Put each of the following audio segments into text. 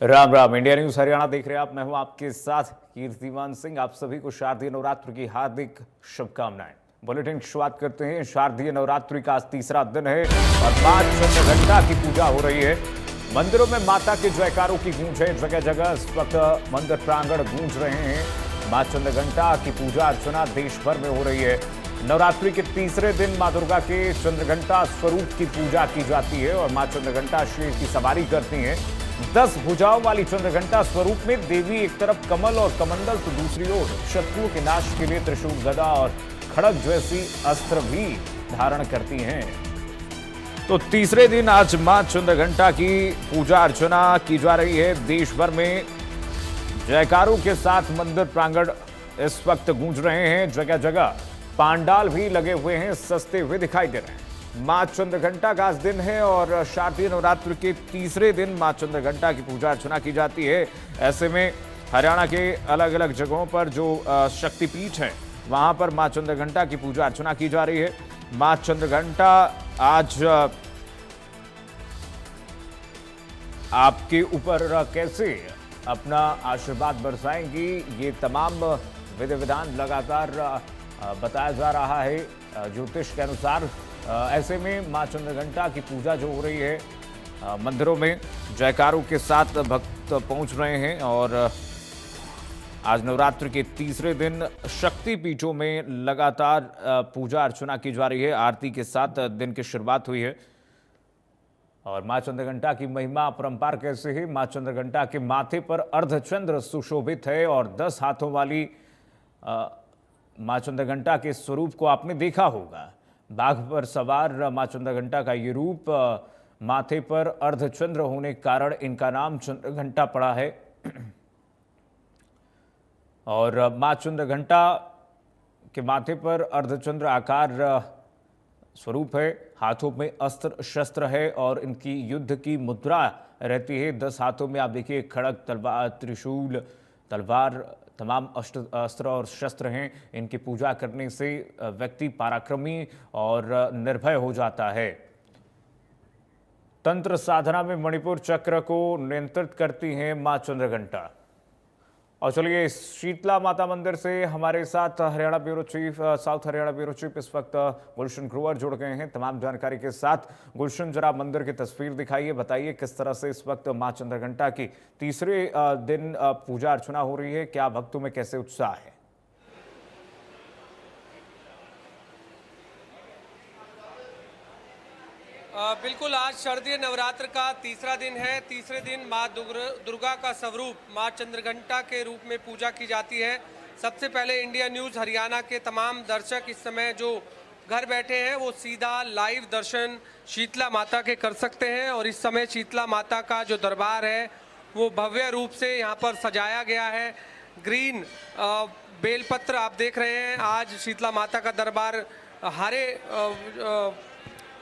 Ram Ram. India news Haryana देख रहे हैं आप। मैं हूं आपके साथ कीर्तिमान सिंह। आप सभी को शारदीय नवरात्र की हार्दिक शुभकामनाएं। बुलेटिन की शुरुआत करते हैं। शारदीय नवरात्रि का आज तीसरा दिन है और 5 चंद्रघंटा की पूजा हो रही है। मंदिरों में माता के जयकारों की गूंज है। जगह जगह इस वक्त मंदिर प्रांगण गूंज रहे हैं। मां चंद्रघंटा की पूजा अर्चना देश भर में हो रही है। नवरात्रि के तीसरे दिन मां दुर्गा के चंद्रघंटा स्वरूप की पूजा की जाती है और मां चंद्रघंटा शेर की सवारी करती हैं। 10 भुजाओं वाली चंद्रघंटा स्वरूप में देवी एक तरफ कमल और कमंडल तो दूसरी ओर शत्रुओं के नाश के लिए त्रिशूल, गदा और खड़ग जैसी अस्त्र भी धारण करती हैं। तो तीसरे दिन आज मां चंद्रघंटा की पूजा अर्चना की जा रही है। देश भर में जयकारों के साथ मंदिर प्रांगण इस वक्त गूंज रहे हैं। जगह जगह पांडाल भी लगे हुए हैं, सस्ते हुए दिखाई दे रहे हैं। मां चंद्रघंटा का आज दिन है और शारदीय नवरात्र के तीसरे दिन मां चंद्रघंटा की पूजा अर्चना की जाती है। ऐसे में हरियाणा के अलग अलग जगहों पर जो शक्तिपीठ हैं वहां पर मां चंद्रघंटा की पूजा अर्चना की जा रही है। मां चंद्रघंटा आज आपके ऊपर कैसे अपना आशीर्वाद बरसाएंगी, ये तमाम विधि विधान लगातार बताया जा रहा है ज्योतिष के अनुसार। ऐसे में मां चंद्रघंटा की पूजा जो हो रही है, मंदिरों में जयकारों के साथ भक्त पहुंच रहे हैं और आज नवरात्र के तीसरे दिन शक्ति पीठों में लगातार पूजा अर्चना की जा रही है। आरती के साथ दिन की शुरुआत हुई है और मां चंद्रघंटा की महिमा अपरंपार कैसे है। मां चंद्रघंटा के माथे पर अर्धचंद्र सुशोभित है और 10 हाथों वाली मां चंद्रघंटा के स्वरूप को आपने देखा होगा। बाघ पर सवार मां चंद्रघंटा का ये रूप, माथे पर अर्धचंद्र होने के कारण इनका नाम चंद्रघंटा पड़ा है। और मां चंद्रघंटा के माथे पर अर्धचंद्र आकार स्वरूप है। हाथों में अस्त्र शस्त्र है और इनकी युद्ध की मुद्रा रहती है। 10 हाथों में आप देखिए खड़ग, तलवार, त्रिशूल, तलवार, तमाम अस्त्र और शस्त्र हैं। इनकी पूजा करने से व्यक्ति पराक्रमी और निर्भय हो जाता है। तंत्र साधना में मणिपुर चक्र को नियंत्रित करती हैं मां चंद्रघंटा। और चलिए, शीतला माता मंदिर से हमारे साथ Haryana bureau chief, south Haryana bureau chief इस वक्त गुलशन ग्रोवर जुड़ गए हैं तमाम जानकारी के साथ। गुलशन, जरा मंदिर की तस्वीर दिखाइए, बताइए किस तरह से इस वक्त मां चंद्रघंटा की तीसरे दिन पूजा अर्चना हो रही है, क्या भक्तों में कैसे उत्साह है? बिल्कुल, आज शारदीय नवरात्र का तीसरा दिन है। तीसरे दिन माँ दुर्गा का स्वरूप माँ चंद्रघंटा के रूप में पूजा की जाती है। सबसे पहले इंडिया न्यूज़ हरियाणा के तमाम दर्शक इस समय जो घर बैठे हैं वो सीधा लाइव दर्शन शीतला माता के कर सकते हैं। और इस समय शीतला माता का जो दरबार है वो भव्य रूप से यहाँ पर सजाया गया है। ग्रीन बेलपत्र आप देख रहे हैं। आज शीतला माता का दरबार हरे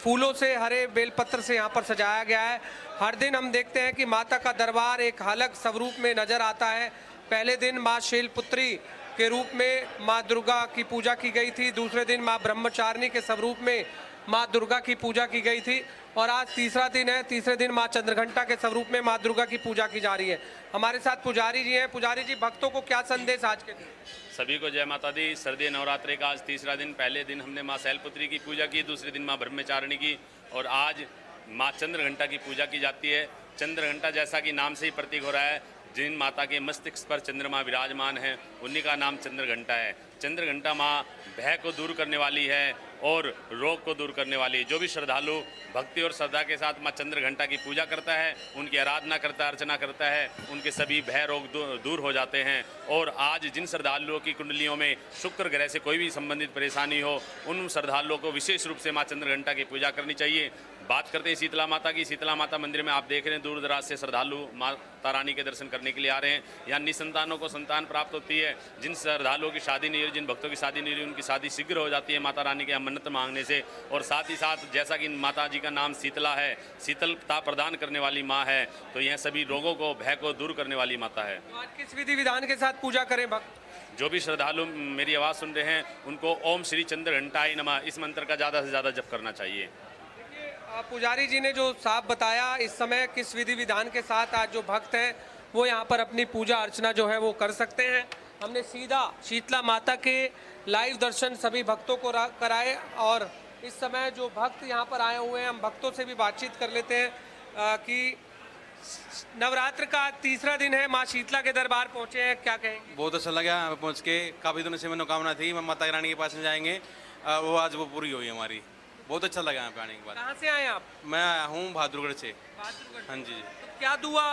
फूलों से, हरे बेलपत्र से यहाँ पर सजाया गया है। हर दिन हम देखते हैं कि माता का दरबार एक अलग स्वरूप में नजर आता है। पहले दिन माँ शैलपुत्री के रूप में माँ दुर्गा की पूजा की गई थी। दूसरे दिन माँ ब्रह्मचारिणी के स्वरूप में माँ दुर्गा की पूजा की गई थी और आज तीसरा दिन है। तीसरे दिन माँ चंद्रघंटा के स्वरूप में माँ दुर्गा की पूजा की जा रही है। हमारे साथ पुजारी जी हैं। पुजारी जी, भक्तों को क्या संदेश आज के दिन? सभी को जय माता दी। शारदीय नवरात्रि का आज तीसरा दिन। पहले दिन हमने माँ शैलपुत्री की पूजा की, दूसरे दिन माँ ब्रह्मचारिणी की और आज माँ चंद्रघंटा की पूजा की जाती है। चंद्रघंटा जैसा कि नाम से ही प्रतीक हो रहा है, जिन माता के मस्तिष्क पर चंद्रमा विराजमान है उन्हीं का नाम चंद्रघंटा है। चंद्रघंटा माँ भय को दूर करने वाली है और रोग को दूर करने वाली। जो भी श्रद्धालु भक्ति और श्रद्धा के साथ माँ चंद्रघंटा की पूजा करता है, उनकी आराधना करता है, अर्चना करता है, उनके सभी भय रोग दूर हो जाते हैं। और आज जिन श्रद्धालुओं की कुंडलियों में शुक्र ग्रह से कोई भी संबंधित परेशानी हो, उन श्रद्धालुओं को विशेष रूप से माँ चंद्रघंटा की पूजा करनी चाहिए। बात करते हैं शीतला माता की। शीतला माता मंदिर में आप देख रहे हैं दूर दराज से श्रद्धालु माता रानी के दर्शन करने के लिए आ रहे हैं। यहाँ निसंतानों को संतान प्राप्त होती है। जिन श्रद्धालुओं की शादी नहीं हुई, जिन भक्तों की शादी नहीं हुई, उनकी शादी शीघ्र हो जाती है माता रानी के मन्नत मांगने से। और साथ ही साथ जैसा कि माता जी का नाम शीतला है, शीतलता प्रदान करने वाली माँ है, तो यह सभी रोगों को, भय को दूर करने वाली माता है। आज किस विधि विधान के साथ पूजा करें भक्त? जो भी श्रद्धालु मेरी आवाज़ सुन रहे हैं उनको ओम श्री चंद्रघंटाय नमः इस मंत्र का ज़्यादा से ज़्यादा जप करना चाहिए। पुजारी जी ने जो साफ बताया, इस समय किस विधि विधान के साथ आज जो भक्त हैं वो यहाँ पर अपनी पूजा अर्चना जो है वो कर सकते हैं। हमने सीधा शीतला माता के लाइव दर्शन सभी भक्तों को कराए और इस समय जो भक्त यहाँ पर आए हुए हैं, हम भक्तों से भी बातचीत कर लेते हैं कि नवरात्र का तीसरा दिन है, माँ शीतला के दरबार पहुँचे हैं, क्या कहेंगे? बहुत अच्छा लगा यहाँ पे पहुँच के। काफ़ी दिनों से मनोकामना थी, हम माता रानी के पास में जाएंगे, वो आज वो पूरी हुई हमारी। बहुत अच्छा लगा यहाँ पे आने के बाद। कहाँ से आए आप? मैं आया हूँ बहादुरगढ़ से। बहादुरगढ़। हाँ जी। तो क्या दुआ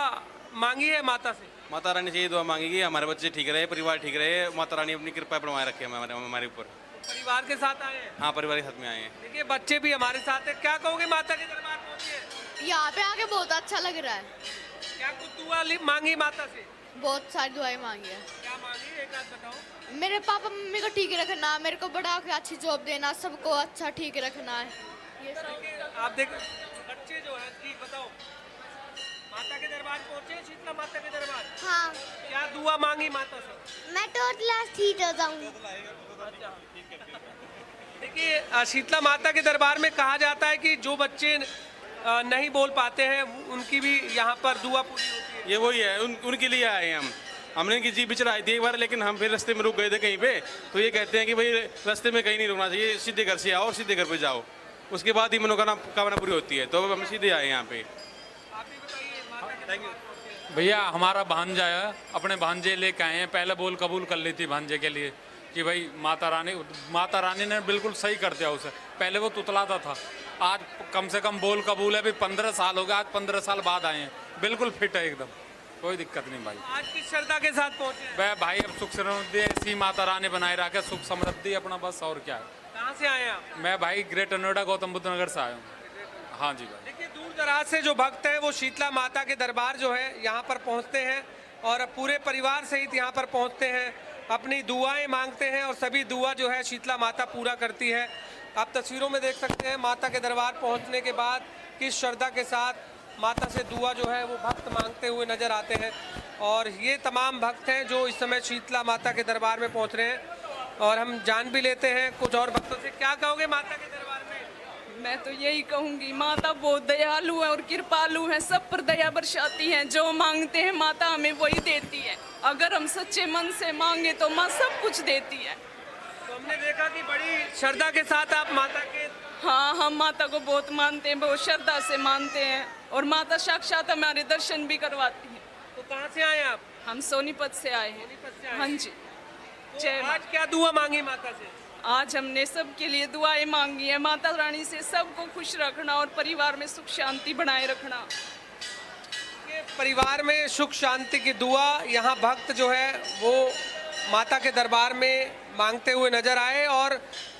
मांगी है माता से? माता रानी से ये दुआ मांगेगी हमारे बच्चे ठीक रहे, परिवार ठीक रहे, माता रानी अपनी कृपा बनवाए रखे हमारे ऊपर। परिवार के साथ आए हैं? हाँ, परिवार के साथ में आए हैं। देखिए बच्चे भी हमारे साथ हैं, क्या कहोगे माता के दरबार पहुँचे? यहाँ पे आके बहुत अच्छा लग रहा है। क्या कुछ दुआ मांगी माता से? बहुत सारी दुआएं मांगी है। क्या मांगी, एक आध बताओ। मेरे पापा मम्मी को ठीक रखना, मेरे को बड़ा होकर अच्छी जॉब देना, सबको अच्छा ठीक रखना है। ये सब। आप देख बच्चे जो है ठीक बताओ, माता के दरबार पहुँचे, शीतला माता के दरबार, हाँ, क्या दुआ मांगी माता से? मैं तो क्लास ठीक हो जाऊंगी। देखिए शीतला माता के दरबार में कहा जाता है कि जो बच्चे नहीं बोल पाते हैं उनकी भी यहाँ पर दुआ पूरी होती है। ये वही है, उनके लिए आए हैं हम। हमने इनकी जी बिचराई थी एक बार, लेकिन हम फिर रास्ते में रुक गए थे कहीं पे, तो ये कहते हैं कि भाई रास्ते में कहीं नहीं रुकना चाहिए, सीधे घर से आओ और सीधे घर पे जाओ, उसके बाद ही मनोकामना पूरी होती है। तो हम सीधे आए यहाँ पे। आप भी बताइए माता के दरबार पहुँचे। भैया हमारा भांजा है, अपने भांजे लेके आए हैं। पहले बोल कबूल कर ली थी भांजे के लिए कि भाई माता रानी ने बिल्कुल सही कर दिया उसे। पहले वो तुतलाता था, आज कम से कम बोल कबूल है। अभी 15 साल हो गए, आज 15 साल बाद आए हैं, बिल्कुल फिट है एकदम, कोई दिक्कत नहीं भाई। आज किस श्रद्धा के साथ पहुँचे हैं? वह भाई अब सुख समृद्धि ऐसी माता रानी बनाए रखे, सुख समृद्धि अपना, बस और क्या है। कहाँ से आए हैं आप? मैं भाई ग्रेटर नोएडा गौतम बुद्ध नगर से आया हूँ। हाँ जी भाई। देखिए दूर दराज से जो भक्त हैं वो शीतला माता के दरबार जो है यहाँ पर पहुँचते हैं और पूरे परिवार सहित यहाँ पर पहुँचते हैं, अपनी दुआएं मांगते हैं और सभी दुआ जो है शीतला माता पूरा करती है। आप तस्वीरों में देख सकते हैं माता के दरबार पहुँचने के बाद किस श्रद्धा के साथ माता से दुआ जो है वो भक्त मांगते हुए नजर आते हैं। और ये तमाम भक्त हैं जो इस समय शीतला माता के दरबार में पहुँच रहे हैं और हम जान भी लेते हैं कुछ और भक्तों से। क्या कहोगे माता के दरबार में? मैं तो यही कहूंगी, माता बहुत दयालु है और कृपालु है, सब पर दया बरसाती है। जो मांगते हैं माता हमें वही देती है। अगर हम सच्चे मन से मांगे तो माँ सब कुछ देती है। तो हमने देखा कि बड़ी श्रद्धा के साथ आप माता के। हाँ, हम माता को बहुत मानते हैं, बहुत श्रद्धा से मानते हैं और माता साक्षात हमारे दर्शन भी करवाती है। तो कहाँ से आए आप? हम सोनीपत से आए हैं। सोनीपत से आए। हाँ जी। तो जय आज क्या दुआ मांगी माता से? आज हमने सबके लिए दुआएं मांगी है, माता रानी से सबको खुश रखना और परिवार में सुख शांति बनाए रखना। ये परिवार में सुख शांति की दुआ यहाँ भक्त जो है वो माता के दरबार में मांगते हुए नजर आए। और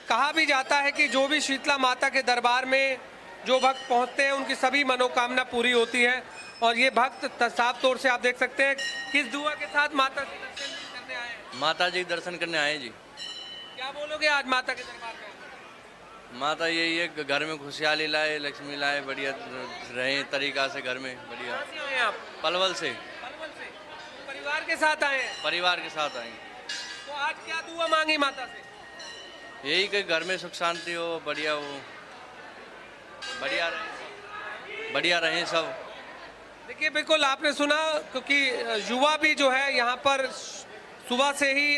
कहा भी जाता है कि जो भी शीतला माता के दरबार में जो भक्त पहुँचते हैं उनकी सभी मनोकामना पूरी होती है। और ये भक्त साफ तौर से आप देख सकते हैं किस दुआ के साथ माता के दर्शन करने आए हैं। माता जी दर्शन करने आए जी। क्या बोलोगे आज माता के दरबार में? माता यही है कि घर में खुशहाली लाए, लक्ष्मी लाए, बढ़िया रहे तरीका से घर में बढ़िया। कहाँ से आए हैं आप? पलवल से। पलवल से। परिवार के साथ आए हैं? परिवार के साथ आए। तो आज क्या दुआ मांगी माता से? यही कि घर में सुख शांति हो, बढ़िया हो, बढ़िया रहे सब। देखिए बिल्कुल आपने सुना, क्योंकि युवा भी जो है यहाँ पर सुबह से ही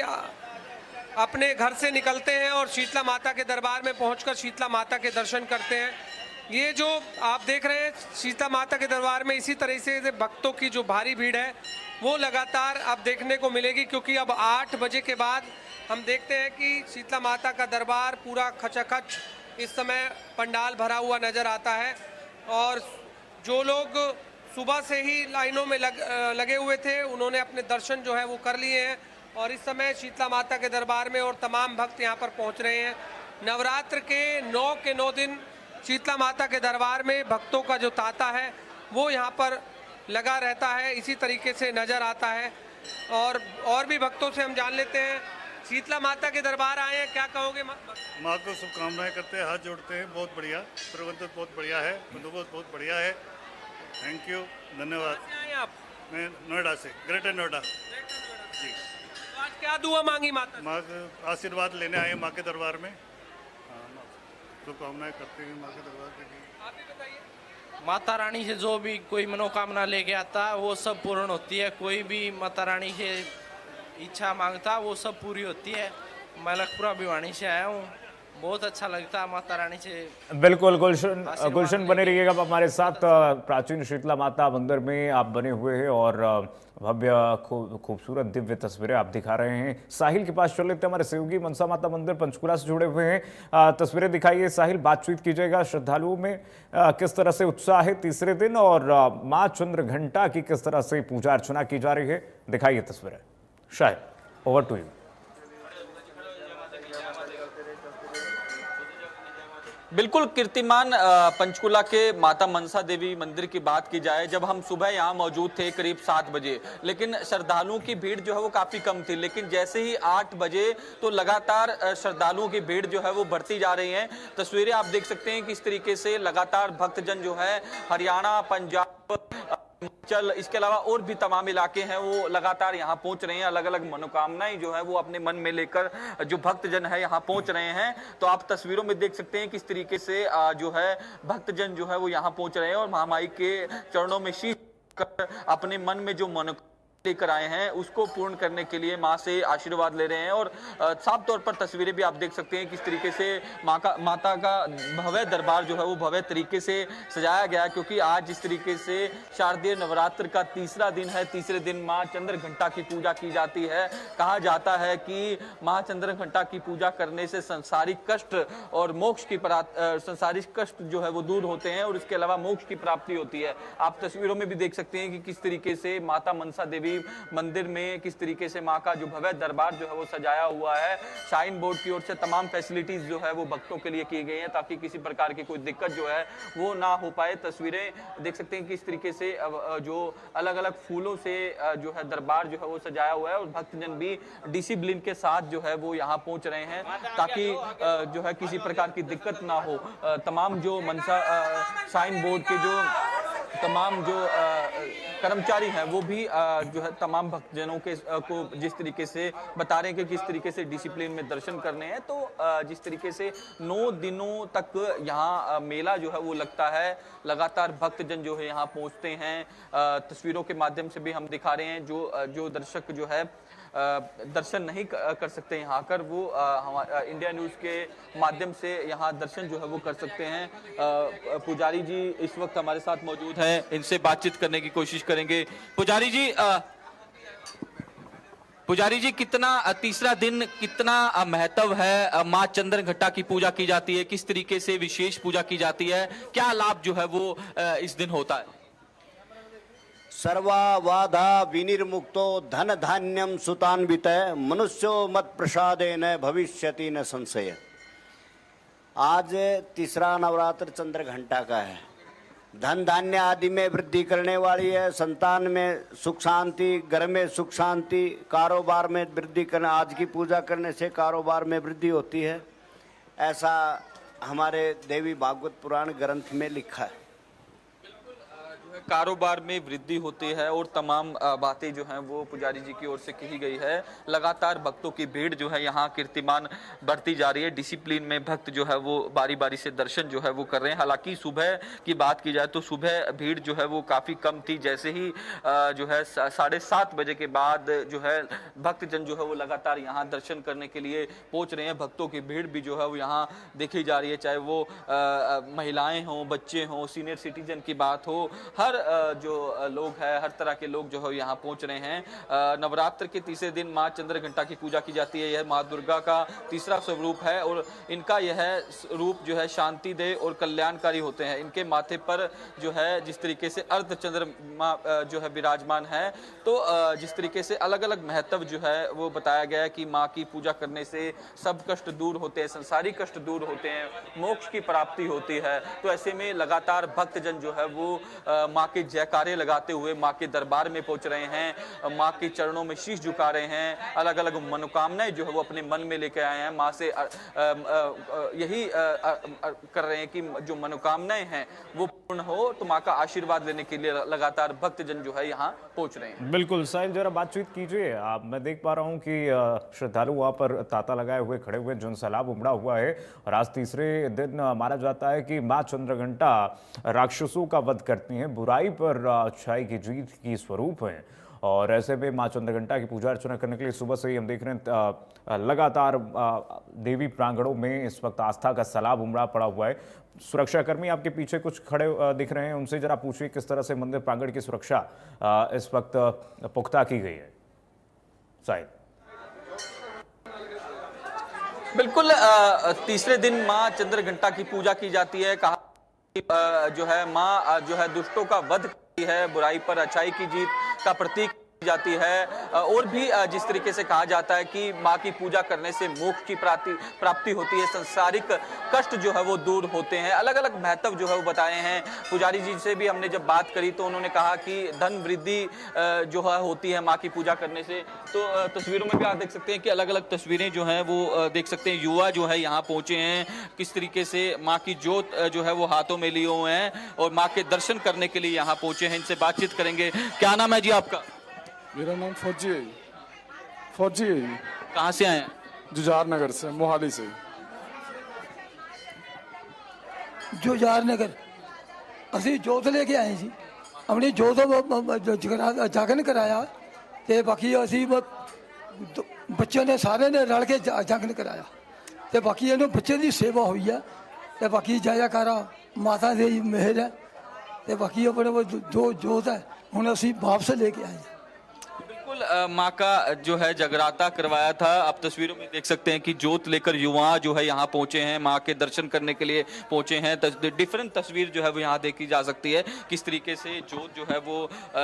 अपने घर से निकलते हैं और शीतला माता के दरबार में पहुंचकर शीतला माता के दर्शन करते हैं। ये जो आप देख रहे हैं शीतला माता के दरबार में इसी तरह से भक्तों की जो भारी भीड़ है वो लगातार अब देखने को मिलेगी, क्योंकि अब 8 बजे के बाद हम देखते हैं कि शीतला माता का दरबार पूरा खचाखच इस समय पंडाल भरा हुआ नज़र आता है। और जो लोग सुबह से ही लाइनों में लगे हुए थे उन्होंने अपने दर्शन जो है वो कर लिए हैं और इस समय शीतला माता के दरबार में और तमाम भक्त यहाँ पर पहुँच रहे हैं। नवरात्र के 9 दिन शीतला माता के दरबार में भक्तों का जो तांता है वो यहाँ पर लगा रहता है, इसी तरीके से नज़र आता है। और भी भक्तों से हम जान लेते हैं। शीतला माता के दरबार आए हैं, क्या कहोगे? माँ को शुभकामनाएं करते हैं, हाथ जोड़ते हैं। बहुत बढ़िया प्रबंध, बहुत बढ़िया है, बंदोबस्त बहुत बढ़िया है। थैंक यू, धन्यवाद। कहाँ से आए आप? मैं नोएडा से, ग्रेटर नोएडा जी। तो आज क्या दुआ मांगी माता से? माँ का आशीर्वाद लेने आए माँ के दरबार में। शुभकामनाएं करते हैं माँ के दरबार के लिए। आप भी बताइए। माता रानी से जो भी कोई मनोकामना लेके आता है वो सब पूर्ण होती है। कोई भी माता रानी से इच्छा मांगता वो सब पूरी होती है। मैं लखपुरा भिवानी से आया हूँ, बहुत अच्छा लगता है माता रानी से। बिल्कुल गुलशन बने रहिएगा आप हमारे साथ। प्राचीन शीतला माता मंदिर में आप बने हुए हैं और भव्य खूबसूरत दिव्य तस्वीरें आप दिखा रहे हैं। साहिल के पास चल लेते हैं, हमारे सहयोगी मनसा माता मंदिर पंचकुला से जुड़े हुए हैं। तस्वीरें दिखाइए साहिल, बातचीत कीजिएगा। श्रद्धालुओं में किस तरह से उत्साह है तीसरे दिन और माँ चंद्र घंटा की किस तरह से पूजा अर्चना की जा रही है, दिखाइए तस्वीरें। शायद ओवर टू यू। बिल्कुल कीर्तिमान पंचकुला के माता मनसा देवी मंदिर की बात की जाए, जब हम सुबह यहाँ मौजूद थे करीब 7 बजे, लेकिन श्रद्धालुओं की भीड़ जो है वो काफ़ी कम थी। लेकिन जैसे ही 8 बजे तो लगातार श्रद्धालुओं की भीड़ जो है वो बढ़ती जा रही है। तस्वीरें आप देख सकते हैं कि इस तरीके से लगातार भक्तजन जो है हरियाणा, पंजाब, हिमाचल, इसके अलावा और भी तमाम इलाके हैं वो लगातार यहाँ पहुंच रहे हैं। अलग अलग मनोकामनाएं जो है वो अपने मन में लेकर जो भक्तजन है यहाँ पहुंच रहे हैं। तो आप तस्वीरों में देख सकते हैं किस तरीके से जो है भक्तजन जो है वो यहाँ पहुंच रहे हैं और महामाई के चरणों में शीश कर अपने मन में जो मनोकामना लेकर आए हैं उसको पूर्ण करने के लिए माँ से आशीर्वाद ले रहे हैं। और साफ तौर पर तस्वीरें भी आप देख सकते हैं किस तरीके से माता का भव्य दरबार जो है वो भव्य तरीके से सजाया गया, क्योंकि आज जिस तरीके से शारदीय नवरात्र का तीसरा दिन है, तीसरे दिन माँ चंद्र घंटा की पूजा की जाती है। कहा जाता है कि माँ चंद्र घंटा की पूजा करने से संसारिक कष्ट और मोक्ष की संसारिक कष्ट जो है वो दूर होते हैं और इसके अलावा मोक्ष की प्राप्ति होती है। आप तस्वीरों में भी देख सकते हैं कि किस तरीके से माता मनसा देवी मंदिर में किस तरीके से मां का जो भव्य दरबार जो है वो सजाया हुआ है। शाइन बोर्ड की ओर से तमाम फैसिलिटीज जो है वो भक्तों के लिए की गई हैं ताकि किसी प्रकार की कोई दिक्कत जो है वो ना हो पाए। तस्वीरें देख सकते हैं कि इस तरीके से जो अलग अलग फूलों से जो है दरबार जो है वो सजाया हुआ है और भक्तजन भी डिसिप्लिन के साथ जो है वो यहाँ पहुंच रहे हैं ताकि जो है किसी प्रकार की दिक्कत ना हो। तमाम जो मनसा शाइन बोर्ड के जो तमाम जो कर्मचारी हैं वो भी जो है तमाम भक्तजनों के को जिस तरीके से बता रहे हैं कि किस तरीके से डिसिप्लिन में दर्शन करने हैं। तो जिस तरीके से 9 दिनों तक यहाँ मेला जो है वो लगता है, लगातार भक्तजन जो है यहाँ पहुँचते हैं। तस्वीरों के माध्यम से भी हम दिखा रहे हैं जो दर्शक जो है दर्शन नहीं कर सकते यहाँ आकर, वो इंडिया न्यूज़ के माध्यम से यहाँ दर्शन जो है वो कर सकते हैं। पुजारी जी इस वक्त हमारे साथ मौजूद हैं, इनसे बातचीत करने की कोशिश करेंगे। पुजारी जी कितना तीसरा दिन कितना महत्व है, माँ चंद्र घंटा की पूजा की जाती है, किस तरीके से विशेष पूजा की जाती है, क्या लाभ जो है वो इस दिन होता है? सर्वा वाधा विनिर्मुक्तो धन धान्यम सुतान्वित मनुष्यो मत प्रसादेन भविष्यति न संशय। आज तीसरा नवरात्र चंद्र घंटा का है। धन धान्य आदि में वृद्धि करने वाली है, संतान में सुख शांति, घर में सुख शांति, कारोबार में वृद्धि करना। आज की पूजा करने से कारोबार में वृद्धि होती है, ऐसा हमारे देवी भागवत पुराण ग्रंथ में लिखा है। कारोबार में वृद्धि होती है और तमाम बातें जो हैं वो पुजारी जी की ओर से कही गई है। लगातार भक्तों की भीड़ जो है यहाँ कीर्तिमान बढ़ती जा रही है। डिसिप्लिन में भक्त जो है वो बारी बारी से दर्शन जो है वो कर रहे हैं। हालांकि सुबह की बात की जाए तो सुबह भीड़ जो है वो काफ़ी कम थी। जैसे ही जो है 7:30 बजे के बाद जो है भक्तजन जो है वो लगातार यहाँ दर्शन करने के लिए पहुँच रहे हैं। भक्तों की भीड़ भी जो है वो यहाँ देखी जा रही है, चाहे वो महिलाएँ हों, बच्चे हों, सीनियर सिटीजन की बात हो, हर जो लोग हैं, हर तरह के लोग जो है यहाँ पहुँच रहे हैं। नवरात्र के तीसरे दिन माँ चंद्र घंटा की पूजा की जाती है। यह माँ दुर्गा का तीसरा स्वरूप है और इनका यह रूप जो है शांति दे और कल्याणकारी होते हैं। इनके माथे पर जो है जिस तरीके से अर्धचंद्रमा जो है विराजमान है, तो जिस तरीके से अलग अलग महत्व जो है वो बताया गया है कि माँ की पूजा करने से सब कष्ट दूर होते हैं, संसारी कष्ट दूर होते हैं, मोक्ष की प्राप्ति होती है। तो ऐसे में लगातार भक्तजन जो है वो माँ माँ के जयकारे लगाते हुए माँ के दरबार में पहुंच रहे हैं, माँ के चरणों में शीश झुका रहे हैं, अलग अलग मनोकामनाएं जो है वो अपने मन में लेके आए हैं। माँ से यही कर रहे हैं कि जो मनोकामनाएं हैं वो पूर्ण हो, तो माँ का आशीर्वाद लेने के लिए लगातार भक्तजन जो है यहाँ पहुंच रहे हैं। बिल्कुल साहिल, जरा बातचीत कीजिए आप। मैं देख पा रहा हूँ कि श्रद्धालु वहाँ पर ताता लगाए हुए खड़े हुए, जन सैलाब उमड़ा हुआ है और आज तीसरे दिन माना जाता है कि माँ चंद्रघंटा राक्षसों का वध करती हैं, बुराई पर अच्छाई की जीत की स्वरूप हैं। और ऐसे में माँ चंद्रघंटा की पूजा अर्चना करने के लिए सुबह से ही हम देख रहे हैं लगातार देवी प्रांगणों में इस वक्त आस्था का सैलाब उमड़ा पड़ा हुआ है। सुरक्षाकर्मी आपके पीछे कुछ खड़े दिख रहे हैं, उनसे जरा पूछिए किस तरह से मंदिर प्रांगण की सुरक्षा इस वक्त पुख्ता की गई है। साहिब, बिल्कुल तीसरे दिन माँ चंद्रघंटा की पूजा की जाती है। कहा जो है माँ जो है दुष्टों का वध करती है, बुराई पर अच्छाई की जीत का प्रतीक जाती है। और भी जिस तरीके से कहा जाता है कि माँ की पूजा करने से मोक्ष की प्राप्ति होती है, संसारिक कष्ट जो है वो दूर होते हैं। अलग अलग महत्व जो है वो बताए हैं। पुजारी जी से भी हमने जब बात करी तो उन्होंने कहा कि धन वृद्धि जो है होती है माँ की पूजा करने से। तो तस्वीरों में भी आप देख सकते हैं कि अलग अलग तस्वीरें जो हैं वो देख सकते हैं। युवा जो है यहाँ पहुंचे हैं, किस तरीके से माँ की जोत जो है वो हाथों में लिए हुए हैं और माँ के दर्शन करने के लिए यहाँ पहुंचे हैं। इनसे बातचीत करेंगे। क्या नाम है जी आपका? मेरा नाम फौजी है। फौजी है जी। कहाँ से आए हैं? जुझार नगर से, मोहाली से। जुझार नगर ਅਸੀਂ ਜੋਤ ਲੈ ਕੇ ਆਏ ਸੀ, ਆਪਣੀ ਜੋਤ ਜਾਗਣ ਕਰਾਇਆ ਤੇ ਬਾਕੀ ਅਸੀਂ ਬੱਚਿਆਂ ਨੇ ਸਾਰਿਆਂ ਨੇ ਰਲ ਕੇ ਜਾਗਣ ਕਰਾਇਆ ਤੇ ਬਾਕੀ ਇਹਨੂੰ ਬੱਚੇ ਦੀ ਸੇਵਾ ਹੋਈ ਹੈ ਤੇ ਬਾਕੀ ਜਾਇਕਾਰਾ ਮਾਤਾ ਦੀ ਮਿਹਰ ਹੈ ਤੇ ਬਾਕੀ ਆਪਣੇ ਜੋ ਜੋਤ ਹੈ ਹੁਣ ਅਸੀਂ ਵਾਪਸ ਲੈ ਕੇ ਆਏ। माँ का जो है जगराता करवाया था। आप तस्वीरों में देख सकते हैं कि जोत लेकर युवा जो है यहाँ पहुंचे हैं, माँ के दर्शन करने के लिए पहुंचे हैं। डिफरेंट तस्वीर जो है वो यहाँ देखी जा सकती है, किस तरीके से जोत जो है वो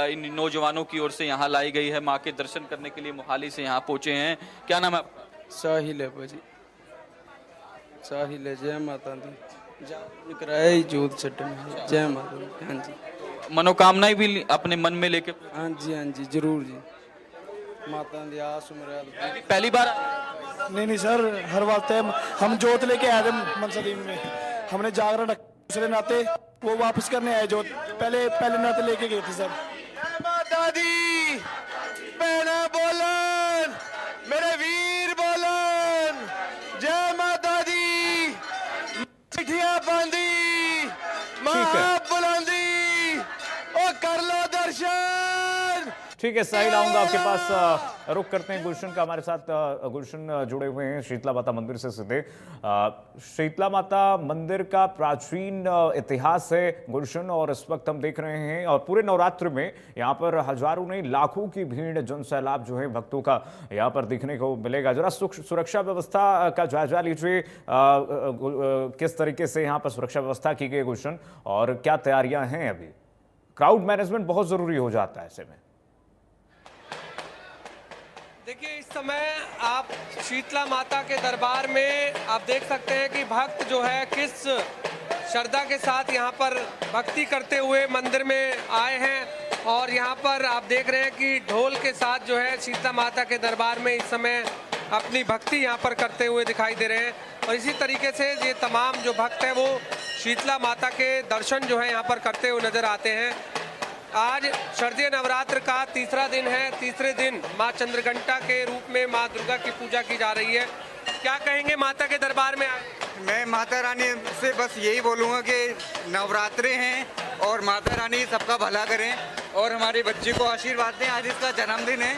इन नौजवानों की ओर से यहाँ लाई गई है। माँ के दर्शन करने के लिए मोहाली से यहाँ पहुंचे हैं। क्या नाम है आपका? साहिल है भाजी, साहिल है। जय माता दी। कराया जोत छठन। जय माता दी। हाँ जी। मनोकामनाएं भी अपने मन में लेके? हाँ जी, हाँ जी, जरूर जी। माता दी आस मुराद। पहली बार? नहीं सर, हर वक्त है। हम जोत लेके आए थे मनसा देवी में, हमने जागरण दूसरे नाते वो वापस करने आए जोत। पहले नाते लेके गए थे सर। माता दी बहना बोलन, मेरे वीर बोलन, जय माता दी। चिट्ठियां बांधी मां बुलंदी ओ कर लो दर्शन। ठीक है साहिल, आऊंगा आपके पास। रुक करते हैं गुलशन का। हमारे साथ गुलशन जुड़े हुए हैं शीतला माता मंदिर से सीधे। शीतला माता मंदिर का प्राचीन इतिहास है गुलशन, और इस वक्त हम देख रहे हैं और पूरे नवरात्र में यहाँ पर हजारों नहीं लाखों की भीड़, जन सैलाब जो है भक्तों का यहाँ पर देखने को मिलेगा। जरा सुरक्षा व्यवस्था का जायजा लीजिए, किस तरीके से यहाँ पर सुरक्षा व्यवस्था की गई गुलशन, और क्या तैयारियां हैं अभी? क्राउड मैनेजमेंट बहुत जरूरी हो जाता है ऐसे में। देखिए, इस समय आप शीतला माता के दरबार में आप देख सकते हैं कि भक्त जो है किस श्रद्धा के साथ यहाँ पर भक्ति करते हुए मंदिर में आए हैं। और यहाँ पर आप देख रहे हैं कि ढोल के साथ जो है शीतला माता के दरबार में इस समय अपनी भक्ति यहाँ पर करते हुए दिखाई दे रहे हैं। और इसी तरीके से ये तमाम जो भक्त हैं वो शीतला माता के दर्शन जो है यहाँ पर करते हुए नजर आते हैं। आज शारदीय नवरात्र का तीसरा दिन है। तीसरे दिन माँ चंद्रघंटा के रूप में माँ दुर्गा की पूजा की जा रही है। क्या कहेंगे माता के दरबार में आए? मैं माता रानी से बस यही बोलूँगा कि नवरात्रे हैं और माता रानी सबका भला करें और हमारी बच्ची को आशीर्वाद दें। आज इसका जन्मदिन है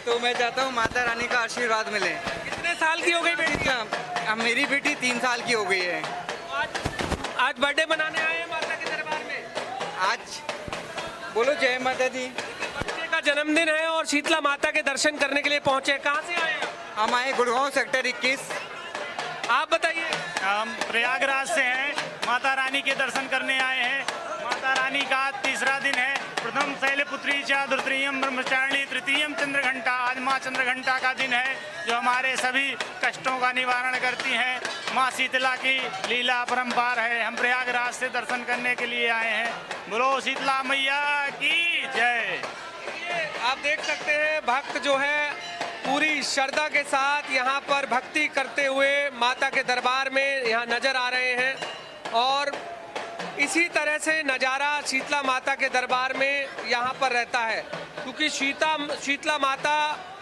तो मैं चाहता हूँ माता रानी का आशीर्वाद मिले। कितने साल की हो गई बेटी? अब मेरी बेटी 3 साल की हो गई है। आज बर्थडे मनाने आए हैं माता के दरबार में। आज बोलो जय माता दी। बच्चे का जन्मदिन है और शीतला माता के दर्शन करने के लिए पहुंचे। कहाँ से आए हैं? हम आए गुड़गांव सेक्टर 21। आप बताइए। हम प्रयागराज से हैं, माता रानी के दर्शन करने आए हैं। माता रानी का तीसरा दिन है। प्रथम शैलपुत्री च द्वितीयम ब्रह्मचारिणी तृतीयम चंद्रघंटा। आज माँ चंद्रघंटा का दिन है जो हमारे सभी कष्टों का निवारण करती है। माँ शीतला की लीला परंपार है। हम प्रयागराज से दर्शन करने के लिए आए हैं। बोलो शीतला मैया की जय। आप देख सकते हैं भक्त जो है पूरी श्रद्धा के साथ यहाँ पर भक्ति करते हुए माता के दरबार में यहाँ नजर आ रहे हैं। और इसी तरह से नज़ारा शीतला माता के दरबार में यहाँ पर रहता है, क्योंकि शीतला माता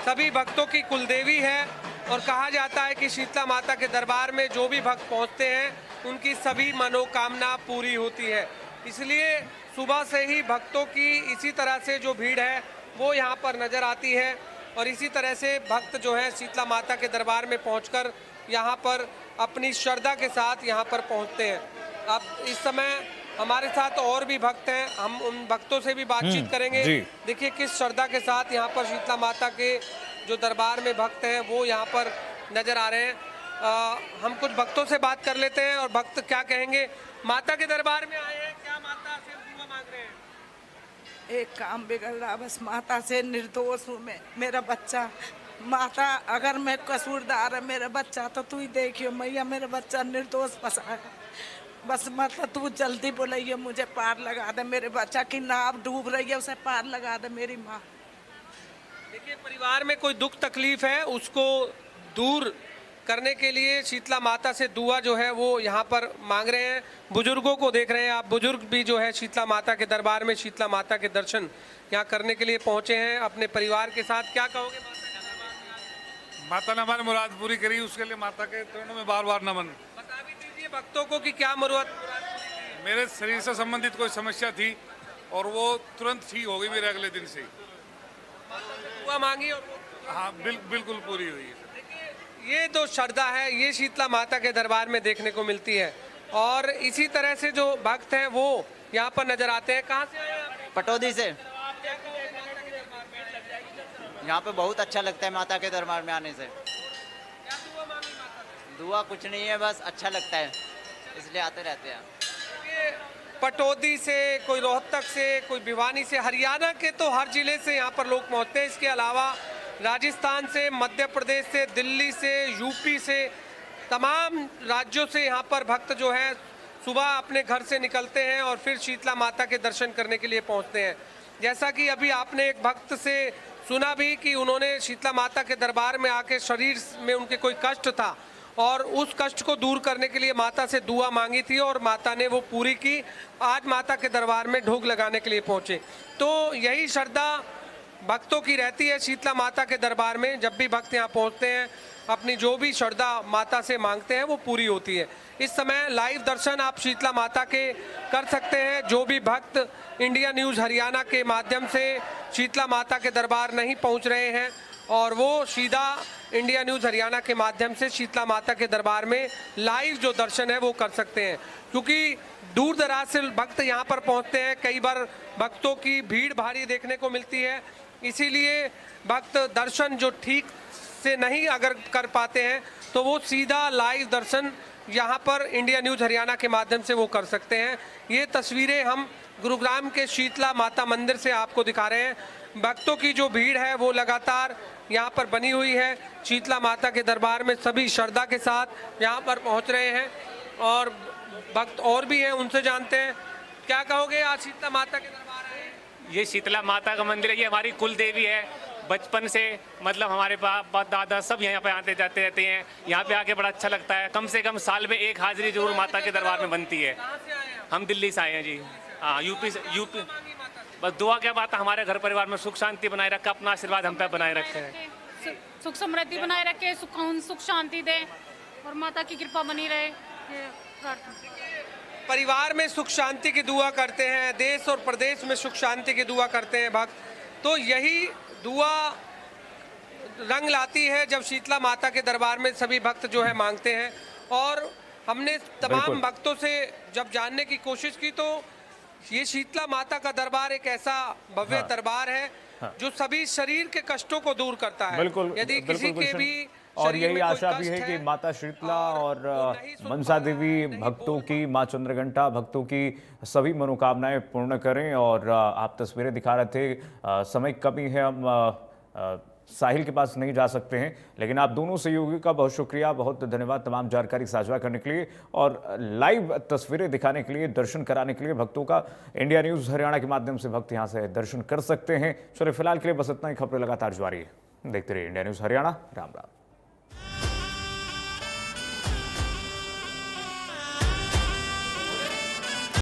सभी भक्तों की कुलदेवी है। और कहा जाता है कि शीतला माता के दरबार में जो भी भक्त पहुँचते हैं उनकी सभी मनोकामना पूरी होती है। इसलिए सुबह से ही भक्तों की इसी तरह से जो भीड़ है वो यहाँ पर नज़र आती है। और इसी तरह से भक्त जो है शीतला माता के दरबार में पहुंचकर यहाँ पर अपनी श्रद्धा के साथ यहाँ पर पहुंचते हैं। अब इस समय हमारे साथ और भी भक्त हैं, हम उन भक्तों से भी बातचीत करेंगे। देखिए किस श्रद्धा के साथ यहाँ पर शीतला माता के जो दरबार में भक्त हैं वो यहाँ पर नज़र आ रहे हैं। हम कुछ भक्तों से बात कर लेते हैं और भक्त क्या कहेंगे। माता के दरबार में आए हैं, क्या माता से दुआ मांग रहे हैं? एक काम बिगड़ रहा, बस माता से निर्दोष हूँ मैं, मेरा बच्चा। माता अगर मैं कसूरदार है मेरा बच्चा तो तू ही देखियो मैया, मेरा बच्चा निर्दोष फंसा है। बस मतलब तू जल्दी बुलाइए, मुझे पार लगा दे। मेरे बच्चा की नाव डूब रही है, उसे पार लगा दे मेरी माँ। देखिए परिवार में कोई दुख तकलीफ है उसको दूर करने के लिए शीतला माता से दुआ जो है वो यहाँ पर मांग रहे हैं। बुजुर्गों को देख रहे हैं आप, बुजुर्ग भी जो है शीतला माता के दरबार में शीतला माता के दर्शन यहाँ करने के लिए पहुँचे हैं अपने परिवार के साथ। क्या कहोगे माता ने हमारी मुराद पूरी करी, उसके लिए माता के चरणों में बार बार नमन। बता भी दीजिए भक्तों को कि क्या मुराद। मेरे शरीर से संबंधित कोई समस्या थी और वो तुरंत ठीक हो गई मेरे अगले दिन से। दुआ मांगी और हाँ बिल्कुल पूरी हुई है। ये जो श्रद्धा है ये शीतला माता के दरबार में देखने को मिलती है। और इसी तरह से जो भक्त हैं वो यहाँ पर नजर आते हैं। कहाँ से आए हैं? पटौदी से। यहाँ पे बहुत अच्छा लगता है माता के दरबार में आने से। दुआ कुछ नहीं है, बस अच्छा लगता है इसलिए आते रहते हैं। पटौदी से, कोई रोहतक से, कोई भिवानी से, हरियाणा के तो हर जिले से यहाँ पर लोग पहुँचते हैं। इसके अलावा राजस्थान से, मध्य प्रदेश से, दिल्ली से, यूपी से, तमाम राज्यों से यहाँ पर भक्त जो है सुबह अपने घर से निकलते हैं और फिर शीतला माता के दर्शन करने के लिए पहुँचते हैं। जैसा कि अभी आपने एक भक्त से सुना भी कि उन्होंने शीतला माता के दरबार में आके शरीर में उनके कोई कष्ट था और उस कष्ट को दूर करने के लिए माता से दुआ मांगी थी और माता ने वो पूरी की। आज माता के दरबार में ढोग लगाने के लिए पहुँचे। तो यही श्रद्धा भक्तों की रहती है शीतला माता के दरबार में। जब भी भक्त यहाँ पहुँचते हैं अपनी जो भी श्रद्धा माता से मांगते हैं वो पूरी होती है। इस समय लाइव दर्शन आप शीतला माता के कर सकते हैं। जो भी भक्त इंडिया न्यूज़ हरियाणा के माध्यम से शीतला माता के दरबार नहीं पहुँच रहे हैं और वो सीधा इंडिया न्यूज़ हरियाणा के माध्यम से शीतला माता के दरबार में लाइव जो दर्शन है वो कर सकते हैं, क्योंकि दूर दराज से भक्त यहाँ पर पहुँचते हैं। कई बार भक्तों की भीड़ भारी देखने को मिलती है, इसीलिए भक्त दर्शन जो ठीक से नहीं अगर कर पाते हैं तो वो सीधा लाइव दर्शन यहाँ पर इंडिया न्यूज़ हरियाणा के माध्यम से वो कर सकते हैं। ये तस्वीरें हम गुरुग्राम के शीतला माता मंदिर से आपको दिखा रहे हैं। भक्तों की जो भीड़ है वो लगातार यहाँ पर बनी हुई है। शीतला माता के दरबार में सभी श्रद्धा के साथ यहाँ पर पहुँच रहे हैं और भक्त और भी हैं, उनसे जानते हैं। क्या कहोगे आज शीतला माता के दरबार आए? ये शीतला माता का मंदिर है, ये हमारी कुल देवी है। बचपन से मतलब हमारे बाप दादा सब यहाँ पे आते जाते रहते हैं। यहाँ पे आके बड़ा अच्छा लगता है। कम से कम साल में एक हाजिरी जरूर माता के दरबार में बनती है। हम दिल्ली से आए हैं जी। हाँ यूपी बस दुआ क्या बात है, हमारे घर परिवार में सुख शांति बनाए रखा, अपना आशीर्वाद हम पे बनाए रखे हैं। सुख समृद्धि बनाए रखे, सुख शांति दे और माता की कृपा बनी रहे। परिवार में सुख शांति की दुआ करते हैं, देश और प्रदेश में सुख शांति की दुआ करते हैं भक्त। तो यही दुआ रंग लाती है जब शीतला माता के दरबार में सभी भक्त जो है मांगते हैं। और हमने तमाम भक्तों से जब जानने की कोशिश की तो ये शीतला माता का दरबार एक ऐसा भव्य दरबार है जो सभी शरीर के कष्टों को दूर करता है। यदि किसी के भी और शरीर यही में कोई आशा भी कष्ट है कि है माता शीतला और मनसा देवी भक्तों की, माँ चंद्रघंटा भक्तों की सभी मनोकामनाएं पूर्ण करें। और आप तस्वीरें दिखा रहे थे, समय कमी है, हम साहिल के पास नहीं जा सकते हैं, लेकिन आप दोनों सहयोगियों का बहुत शुक्रिया, बहुत धन्यवाद तमाम जानकारी साझा करने के लिए और लाइव तस्वीरें दिखाने के लिए, दर्शन कराने के लिए भक्तों का। इंडिया न्यूज़ हरियाणा के माध्यम से भक्त यहां से दर्शन कर सकते हैं। चलिए फिलहाल के लिए बस इतना ही, खबरें लगातार जारी है, देखते रहिए इंडिया न्यूज़ हरियाणा। राम राम।